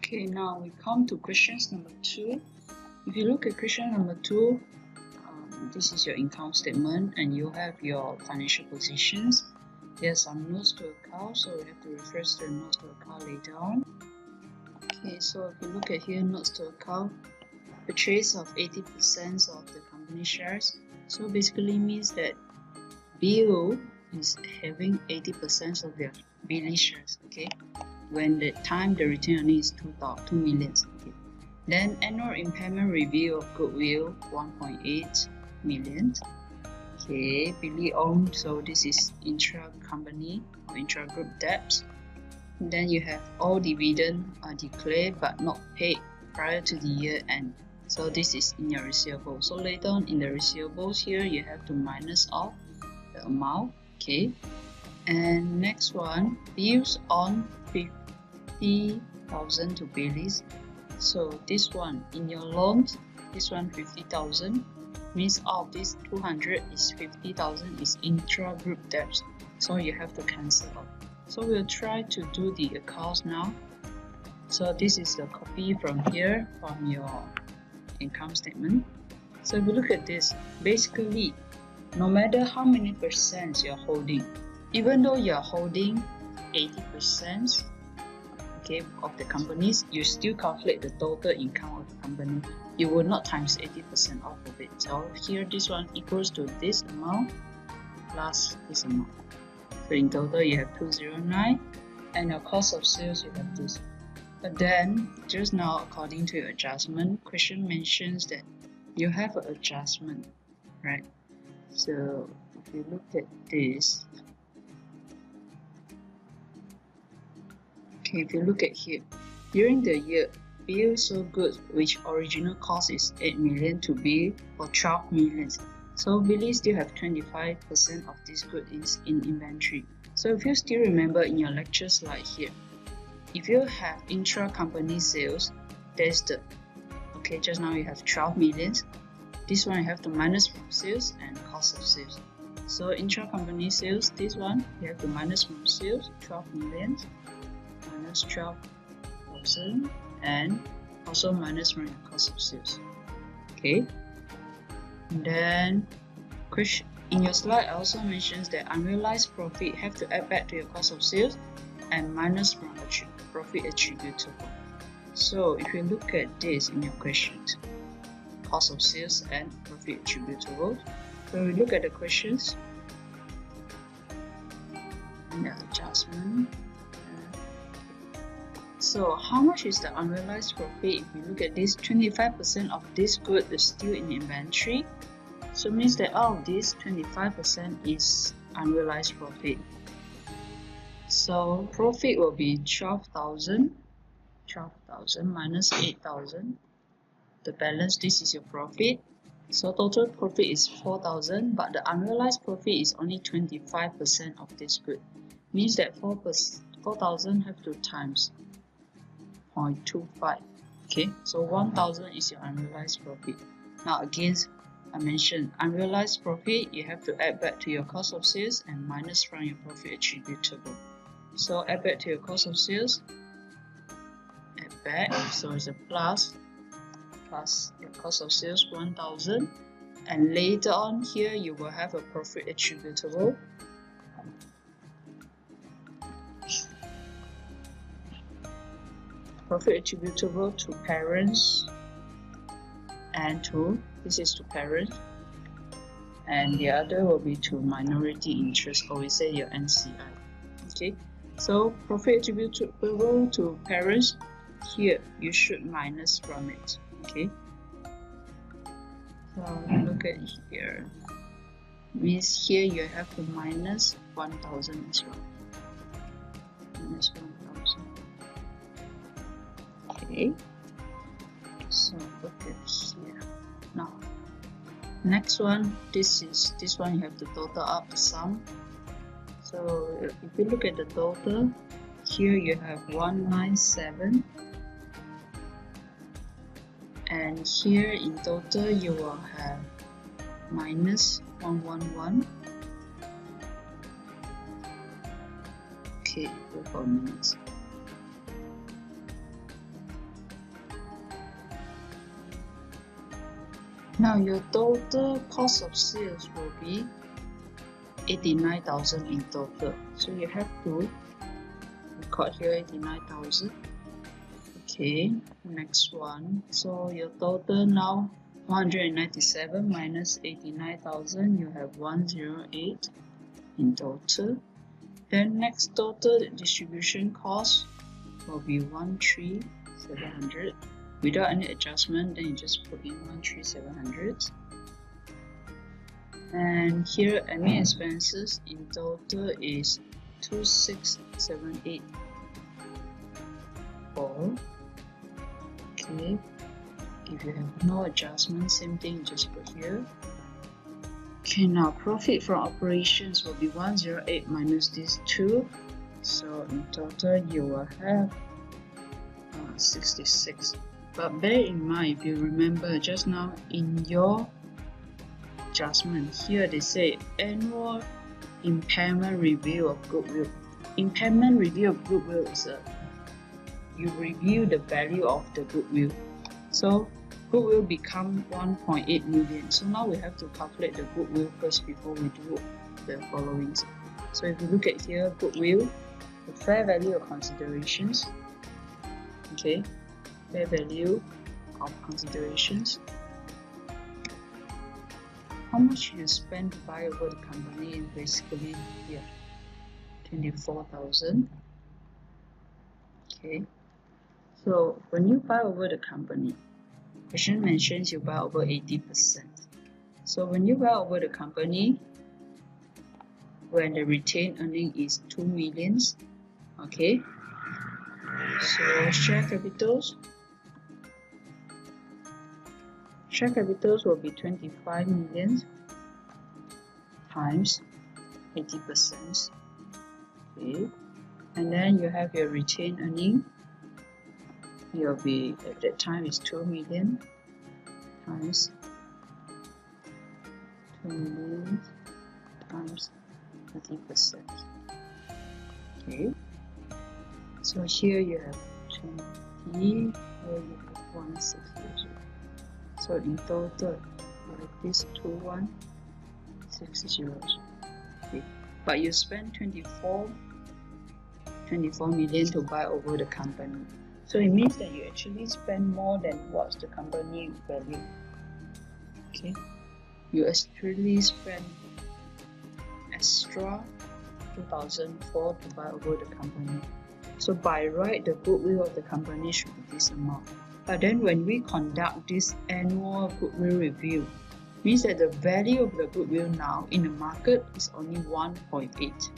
Okay, now we come to questions number 2. If you look at question number 2, this is your income statement and you have your financial positions. There's some notes to account, so we have to refer to the notes to account later on. Okay, so if you look at here, notes to account, purchase of 80% of the company shares. So basically means that Bill is having 80% of their Billy shares. Okay, when the time the return only is 2 million. Okay. Then annual impairment review of Goodwill 1.8 million. Okay, Billy owned, so this is intra-company or intra-group debts. And then you have all dividend are declared but not paid prior to the year end. So this is in your receivables. So later on in the receivables here, you have to minus off the amount. Okay. And next one, bills on 50,000 to Billy's. So this one in your loans, this one 50,000 means out of this 200 is 50,000 is intra-group debts. So you have to cancel out. So we'll try to do the accounts now. So this is the copy from here from your income statement. So if you look at this, basically no matter how many percent you're holding, even though you're holding 80% okay, of the companies, you still calculate the total income of the company. You will not times 80% off of it. So here this one equals to this amount plus this amount. So in total you have 209 and your cost of sales you have this. But then just now according to your adjustment, question mentions that you have an adjustment, right? So if you look at this, okay, if you look at here, during the year, Bill sold goods which original cost is 8 million to Bill for 12 million. So Billy still have 25% of this good in inventory. So if you still remember in your lecture slide here, if you have intra-company sales, there's the, okay, just now you have 12 million. This one you have to minus from sales and cost of sales. So intra-company sales, this one you have to minus from sales, 12 million. Minus 12,000 and also minus from your cost of sales. Okay. And then in your slide also mentions that unrealized profit have to add back to your cost of sales and minus from profit attributable. So if you look at this in your questions, cost of sales and profit attributable. So we look at the questions and the adjustment. So how much is the unrealized profit? If you look at this, 25% of this good is still in inventory. So it means that out of this, 25% is unrealized profit. So profit will be 12,000 minus 8,000. The balance, this is your profit. So total profit is 4,000, but the unrealized profit is only 25% of this good. Means that 4,000 have to times 0.25. Okay, so 1,000 is your unrealized profit. Now again, I mentioned unrealized profit, you have to add back to your cost of sales and minus from your profit attributable. So add back to your cost of sales, add back, so it's a plus your cost of sales 1,000, and later on here you will have a profit attributable. Profit attributable to parents and to, this is to parents, and the other will be to minority interest, or we say your NCI. Okay, so profit attributable to parents, here you should minus from it. Okay, so look at here, means here you have to minus 1,000 as well, minus 1,000. Okay, so look at here. Now next one, this one you have to total up the sum. So if you look at the total, here you have 197, and here in total you will have minus 111. Okay, wait for a minute. Now your total cost of sales will be 89,000 in total. So you have to record here 89,000. Okay, next one. So your total now 197 minus 89,000, you have 108 in total. Then next total distribution cost will be 13,700. Without any adjustment, then you just put in 13,700. And here admin expenses in total is 2678. Okay, if you have no adjustment, same thing, you just put here. Okay, now profit from operations will be 108 minus these two, so in total you will have 66. But bear in mind, if you remember just now in your adjustment here, they say annual impairment review of goodwill. Impairment review of goodwill is you review the value of the goodwill. So goodwill become 1.8 million. So now we have to calculate the goodwill first before we do the following. So if you look at here, goodwill, the fair value of considerations. Okay, fair value of considerations. How much you spend to buy over the company is basically here, 24,000. Okay, so when you buy over the company, question mentions you buy over 80%. So when you buy over the company, when the retained earning is 2 millions, okay, so share capitals will be 25 million times 80%. Okay, and then you have your retained earning. It will be at that time is 2 million times 2 million times 80%. Okay, so here you have 20, here you have 160. So in total, like this 2160. Okay, but you spend 24 million to buy over the company. So it means that you actually spend more than what's the company value. Okay, you actually spend extra 2004 to buy over the company. So by right, the goodwill of the company should be this amount. But then when we conduct this annual goodwill review, means that the value of the goodwill now in the market is only 1.8.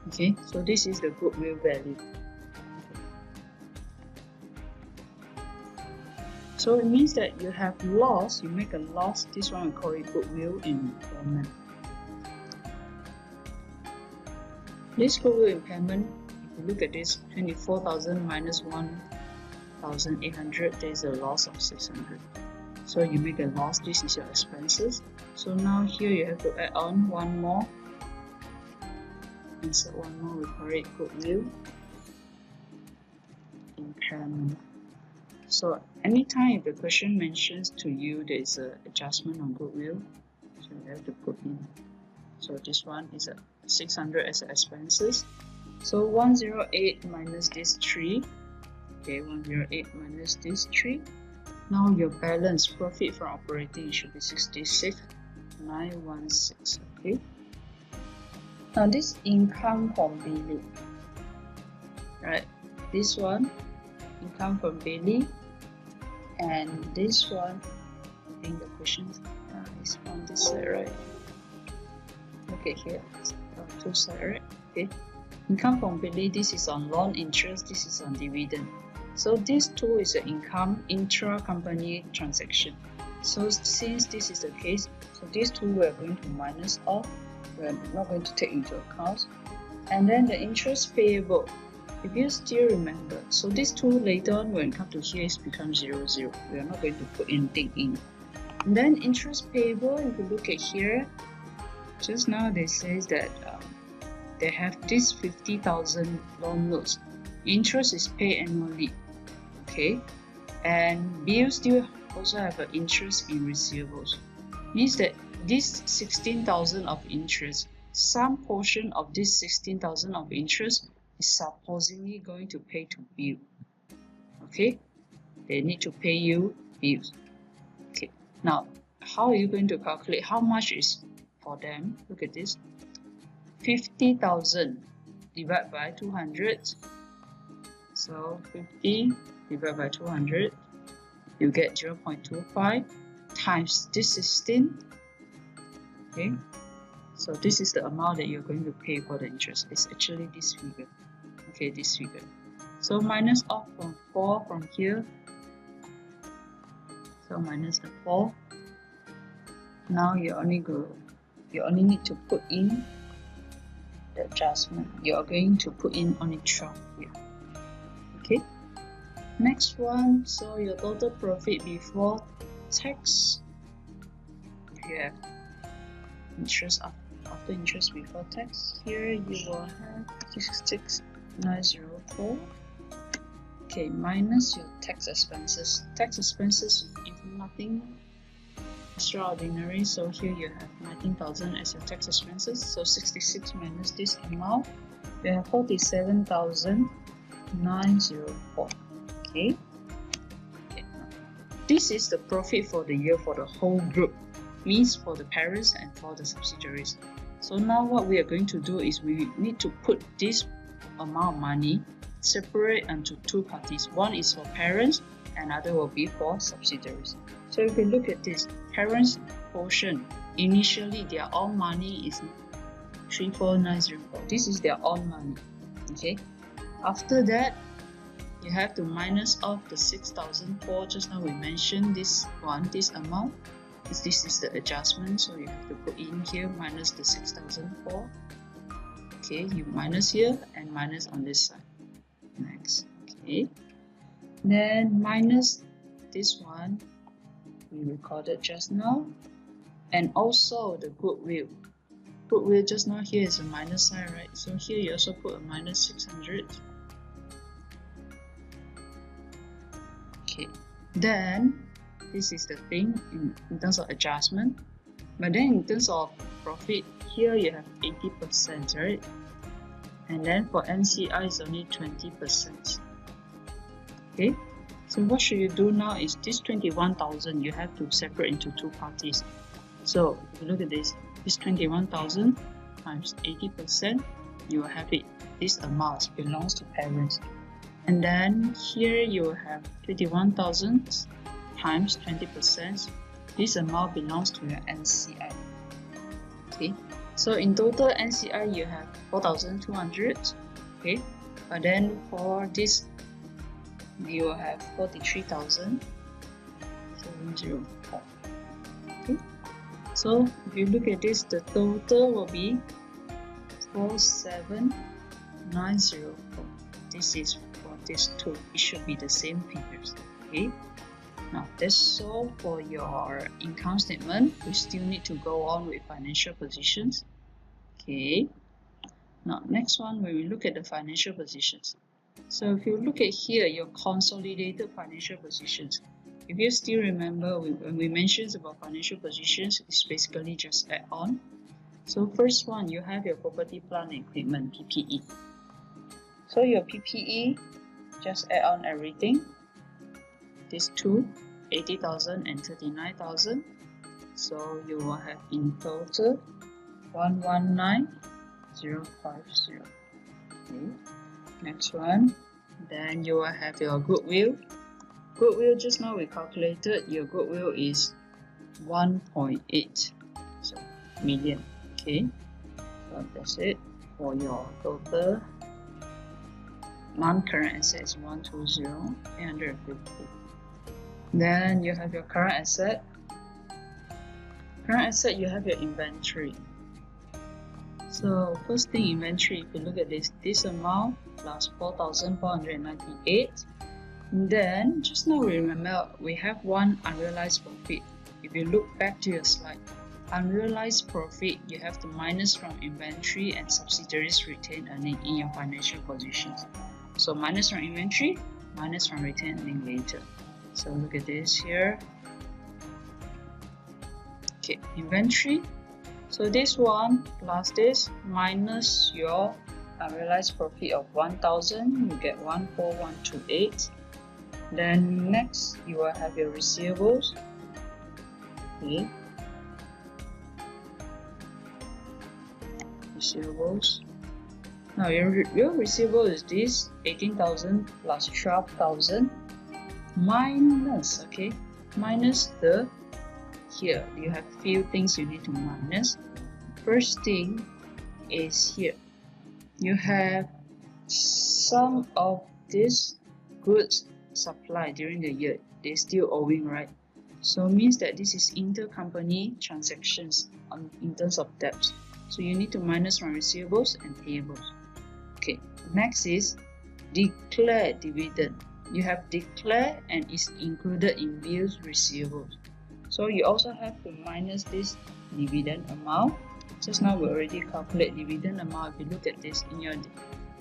Okay, so this is the goodwill value. So it means that you have loss, you make a loss, this one we call it goodwill impairment. This goodwill impairment, if you look at this, 24,000 minus 1,800, there is a loss of 600. So you make a loss, this is your expenses. So now here you have to add on one more. Insert one more, we call it goodwill impairment. So anytime if the question mentions to you there is an adjustment on goodwill, so you have to put in. So this one is a 600 as expenses. So 108 minus this 3. Okay, 108 minus this 3. Now your balance profit from operating should be 66,916. Okay. Now this income from billing, right? This one, income from billing, and this one, I think the question is on this side, right? Okay, here, two sides, right? Okay. Income from billing, this is on loan interest, this is on dividend. So this two is an income intra-company transaction. So since this is the case, so these two we are going to minus off. We are not going to take into account. And then the interest payable, if you still remember, so these two later on when it comes to here it becomes 0, 0. We are not going to put anything in. And then interest payable, if you look at here, just now they says that they have this 50,000 loan notes. Interest is paid annually, okay, and bill still also have an interest in receivables. Means that this 16,000 of interest, some portion of this 16,000 of interest is supposedly going to pay to you. Okay, they need to pay you bills. Okay, now how are you going to calculate how much is for them? Look at this, 50,000 divided by 200. So 50 divided by 200, you get 0.25 times this 16. Okay, so this is the amount that you're going to pay for the interest. It's actually this figure. Okay, this figure. So minus off from 4 from here. So minus the 4. Now you only need to put in the adjustment. You are going to put in only 12 here. Okay. Next one. So your total profit before tax. If you have interest after interest before tax, here you will have 66904. Okay, minus your tax expenses. Tax expenses is nothing extraordinary, so here you have 19,000 as your tax expenses. So 66 minus this amount, you have 47,904. Okay. This is the profit for the year for the whole group, means for the parents and for the subsidiaries. So now what we are going to do is we need to put this amount of money separate into two parties. One is for parents, another will be for subsidiaries. So if you look at this, parents portion, initially their own money is 34,904. This is their own money. Okay. After that, you have to minus off the 6,004. Just now we mentioned this one, this amount. This is the adjustment, so you have to put in here minus the 6,004. Okay, you minus here and minus on this side. Next, okay. Then minus this one we recorded just now, and also the goodwill. Goodwill just now here is a minus sign, right? So here you also put a minus 600. Okay, then this is the thing in terms of adjustment. But then in terms of profit, here you have 80%, right? And then for NCI is only 20%. Okay, so what should you do now is this 21,000 you have to separate into two parties. So if you look at this 21,000 times 80%, you will have it. This amount belongs to parents. And then here you will have 21,000 times 20%. This amount belongs to your NCI. Okay, so in total NCI you have 4,200. Okay, but then for this you will have 43,704. Okay, so if you look at this, the total will be 47,904. This is for these two. It should be the same figures. Okay. Now that's all for your income statement. We still need to go on with financial positions. Okay. Now next one, when we look at the financial positions. So if you look at here, your consolidated financial positions. If you still remember, when we mentioned about financial positions, it's basically just add on. So first one, you have your property, plant and equipment, PPE. So your PPE, just add on everything. These two, 80,000 and 39,000. So you will have in total 119,050. Okay. Next one, then you will have your goodwill. Goodwill, just now we calculated your goodwill is 1.8 million. Okay, so that's it for your total. Non-current assets 120,850. Then you have your current asset. Current asset, you have your inventory. So first thing, inventory, if you look at this amount plus 4,498. Then just now remember we have one unrealized profit. If you look back to your slide, unrealized profit you have to minus from inventory and subsidiaries retained earning in your financial positions. So minus from inventory, minus from retained earning later. So look at this here, Okay, inventory. So this one plus this minus your unrealized profit of 1000, you get 14128. Then next you will have your receivables. Okay, receivables. Now your receivable is this 18,000 plus 12,000 minus, okay, minus the, here you have few things you need to minus. First thing is here you have some of these goods supplied during the year, they still owing, right? So means that this is intercompany transactions in terms of debts. So you need to minus from receivables and payables. Okay, next is declare dividend. You have declare and is included in bills receivables. So you also have to minus this dividend amount. Just now we already calculate dividend amount. If you look at this in your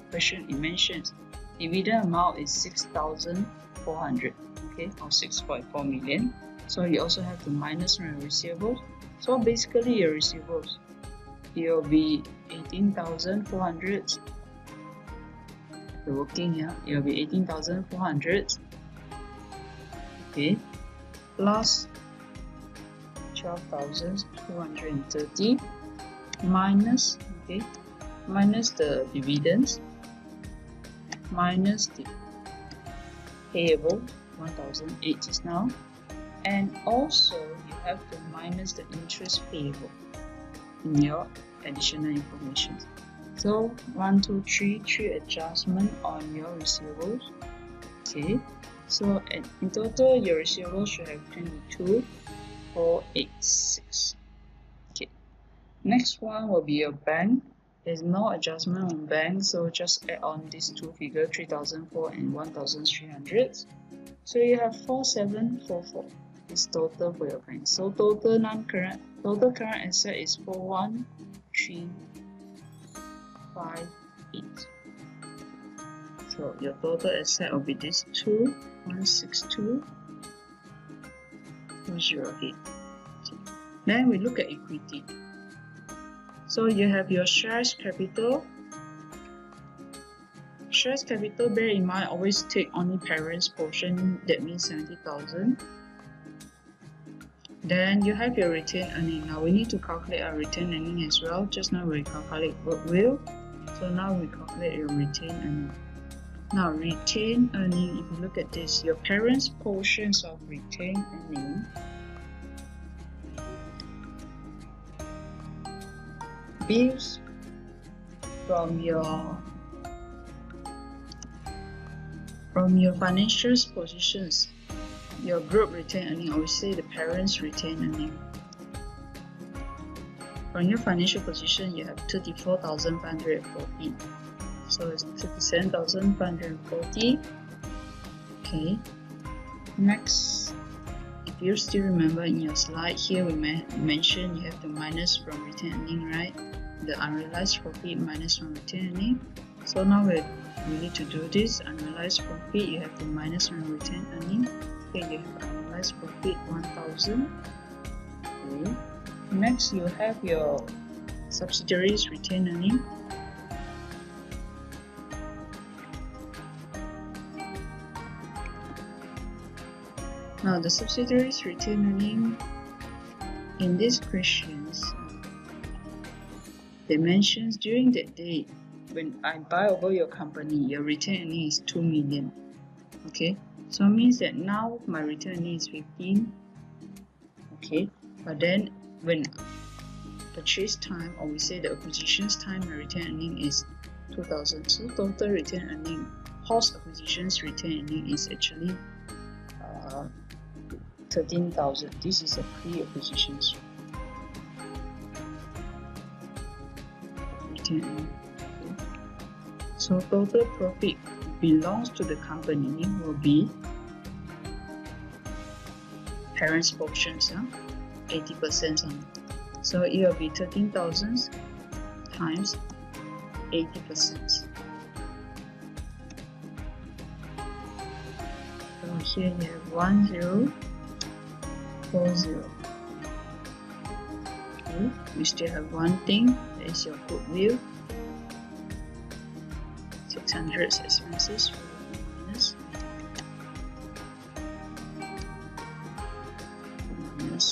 question, it mentions dividend amount is 6,400, okay, or 6.4 million. So you also have to minus from your receivables. So basically your receivables, it will be 18,400. The working here, it will be 18,400. Okay, plus 12,230 minus, okay, minus the dividends, minus the payable 1,008 just now, and also you have to minus the interest payable in your additional information. So 1, 2, 3, 3 adjustment on your receivables. Okay, so in total your receivables should have 22,486. Okay, next one will be your bank. There's no adjustment on bank, so just add on these two figures, 3,004 and 1,300. So you have 4,744 is total for your bank. So total current asset is 41358. So your total asset will be this 2,162,208. Then we look at equity. So you have your shares capital. Shares capital, bear in mind, always take only parent's portion, that means 70,000. Then you have your retained earning. Now we need to calculate our retained earning as well. Just now we calculate Goodwill, so now we calculate your retained earning. Now retained earning, if you look at this, your parent's portions of retained earning bills from your financial positions. Your group retained earning, always say the parents retained earning. From your financial position, you have 34,540. So it's 37,540. Okay. Next, if you still remember in your slide here, we mentioned you have to minus from retained earning, right? The unrealized profit minus from retained earning. So now we need to do this. Unrealized profit, you have to minus from retained earning. Okay, you have unrealized profit 1,000. Okay. Next, you have your subsidiaries retained earning. Now the subsidiaries retained earning in these questions, they mentions during that day when I buy over your company, your retained earning is 2 million. Okay, so it means that now my retained earning is 15. Okay, but then when purchase time, or we say the acquisitions time, my retained earning is 2,000. So total retained earning post acquisitions retained earning is actually 13,000. This is a pre-acquisitions retained earning. Okay. So total profit belongs to the company will be parents' portions, 80%. So it will be 13,000 times 80%. So here you have 1040. 2. We still have one thing, that is your goodwill. 600 expenses minus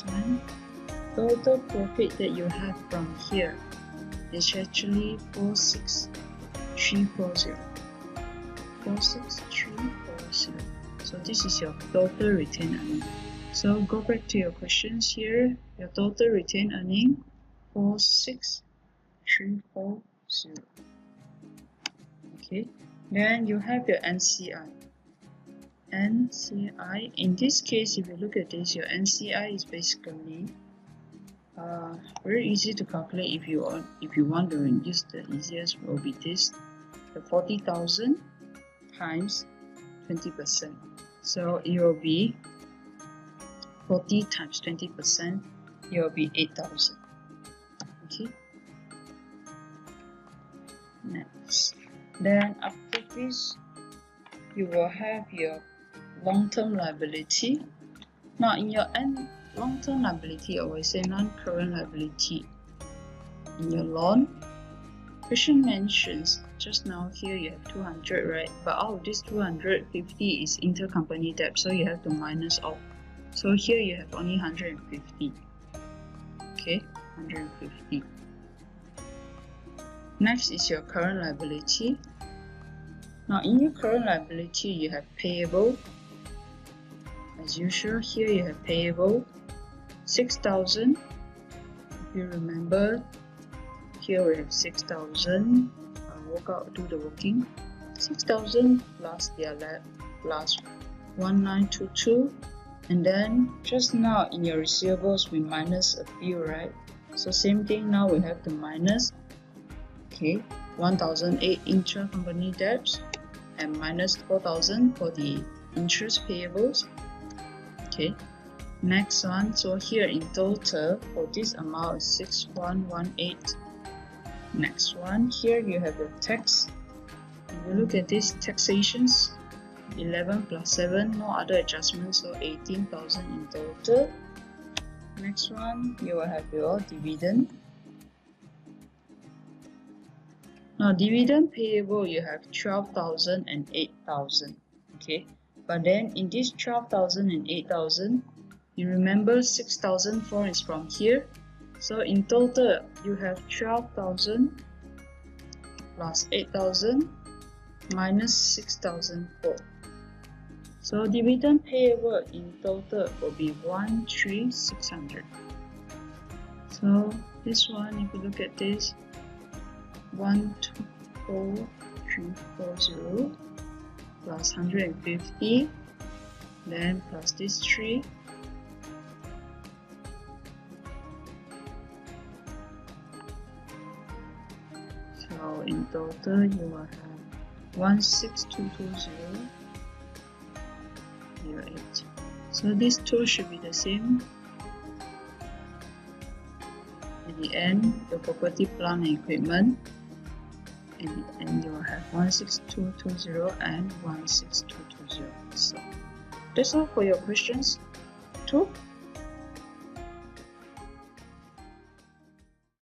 1. Total profit that you have from here is actually 46340. 46340. So this is your total retained earning. So go back to your questions here. Your total retained earning 46340. Okay. Then you have your NCI. NCI. In this case, if you look at this, your NCI is basically very easy to calculate. If you want to use the easiest, will be this: the 40,000 times 20%. So it will be 40 times 20%. It will be 8,000. Okay. Next, then after this, you will have your long-term liability. Now in your long-term liability, or I say non-current liability, in your loan, question mentions just now here you have 200, right? But out of this 250 is intercompany debt, so you have to minus off. So here you have only 150. Okay, 150. Next is your current liability. Now in your current liability, you have payable. As usual, here you have payable 6,000. If you remember, here we have 6,000. I'll work out, do the working. 6,000 plus their plus 1922. And then just now in your receivables, we minus a few, right? So same thing, now we have to minus, okay, 1,008 intra-company debts and minus 4,000 for the interest payables. Okay, next one, so here in total for this amount is 6118. Next one, here you have the tax. If you look at this taxations, 11 plus 7, no other adjustments, so 18,000 in total. Next one, you will have your dividend. Now dividend payable, you have 12,000 and 8,000. Okay, but then in this 12,000 and 8,000, you remember 6,004 is from here. So in total, you have 12,000 plus 8,000 minus 6,004. So dividend payable in total will be 13,600. So this one, if you look at this, 12340 plus 150, then plus this 3. So in total, you will have 16220. 08. So these two should be the same. At the end, your property, plant and equipment. At the end, you will have 16220 and 16220. So that's all for your questions 2.